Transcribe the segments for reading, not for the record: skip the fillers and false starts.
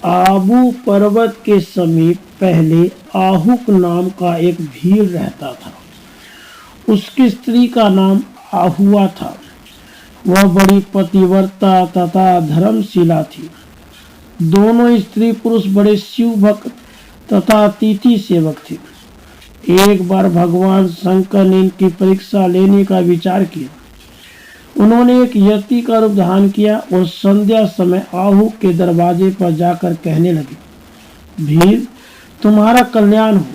आबू पर्वत के समीप पहले आहुक नाम का एक भील रहता था। उसकी स्त्री का नाम आहुआ था। वह बड़ी पतिव्रता तथा धर्मशिला थी। दोनों स्त्री पुरुष बड़े शिव भक्त तथा अतिथि सेवक थे। एक बार भगवान शंकर ने इनकी परीक्षा लेने का विचार किया। उन्होंने एक यति का रूप धारण किया और संध्या समय आहू के दरवाजे पर जाकर कहने लगे, भील, तुम्हारा कल्याण हो।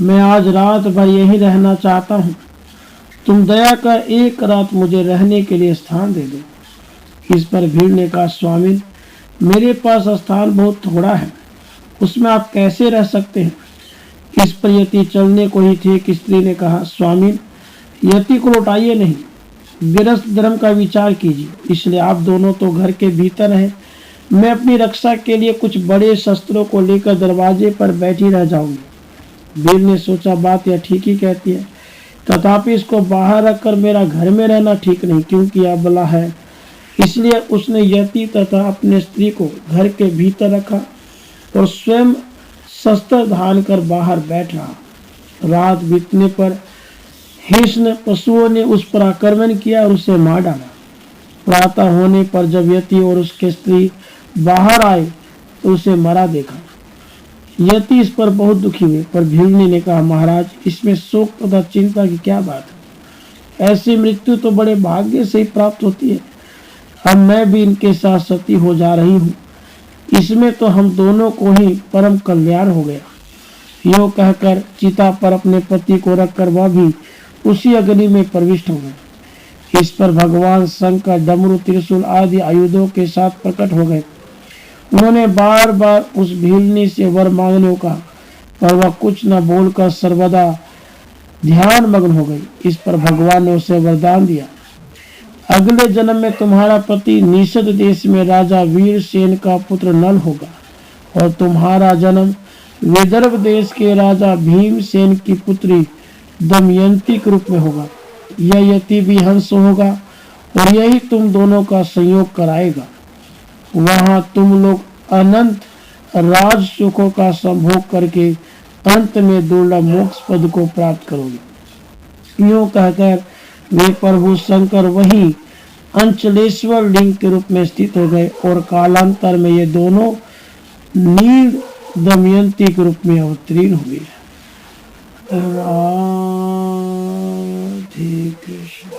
मैं आज रात भर यहीं रहना चाहता हूँ। तुम दया कर एक रात मुझे रहने के लिए स्थान दे दो। इस पर भील ने कहा, स्वामी, मेरे पास स्थान बहुत थोड़ा है, उसमें आप कैसे रह सकते हैं। इस पर यति चलने को ही थे कि स्त्री ने कहा, स्वामी, यति को लौटाइए नहीं, गृहस्थ धर्म का विचार कीजिए। इसलिए आप दोनों तो घर के भीतर हैं। मैं अपनी रक्षा के लिए कुछ बड़े शस्त्रों को लेकर दरवाजे पर बैठी रह जाऊंगी। भील ने सोचा, बात यह ठीक ही कहती है, तथापि इसको बाहर रखकर मेरा घर में रहना ठीक नहीं, क्योंकि यह अबला है। इसलिए उसने यति तथा अपने स्त्री को घर के भीतर रखा और स्वयं शस्त्र धारण कर बाहर बैठ रहा। रात बीतने पर हिंस्र पशुओं ने उस पर आक्रमण किया और उसे मार डाला। प्रातः होने पर जब यति और उसके स्त्री बाहर आए तो उसे मरा देखा। यति इस पर बहुत दुखी हुए, पर भीलनी ने कहा, महाराज, इसमें शोक तथा चिंता की क्या बात है। ऐसी मृत्यु तो बड़े भाग्य से ही प्राप्त होती है। अब मैं भी इनके साथ सती हो जा रही हूँ, इसमें तो हम दोनों को ही परम कल्याण हो गया। यो कहकर चिता पर अपने पति को रखकर वह भी उसी अग्नि में प्रविष्ट हो गए। इस पर भगवान शंकर डमरू त्रिशूल आदि आयुधों के साथ प्रकट हो गए। उन्होंने बार बार उस भीलनी से वर मांगने का, पर वह कुछ न बोलकर सर्वदा ध्यान मग्न हो गई। इस पर भगवान ने उसे वरदान दिया, अगले जन्म में तुम्हारा पति निषद देश में राजा वीरसेन का पुत्र नल होगा और तुम्हारा जन्म विदर्भ देश के राजा भीमसेन की पुत्री दमयंती के रूप में होगा। यह यति भी हंस होगा और यही तुम दोनों का संयोग कराएगा। वहां तुम लोग अनंत राज सुखों का संभोग करके अंत में दुर्लभ मोक्ष पद को प्राप्त करोगे। यूं कहकर वे प्रभु शंकर वही अंचलेश्वर लिंग के रूप में स्थित हो गए और कालांतर में ये दोनों नील दमयंती के रूप में अवतीर्ण हुए। राधे कृष्ण।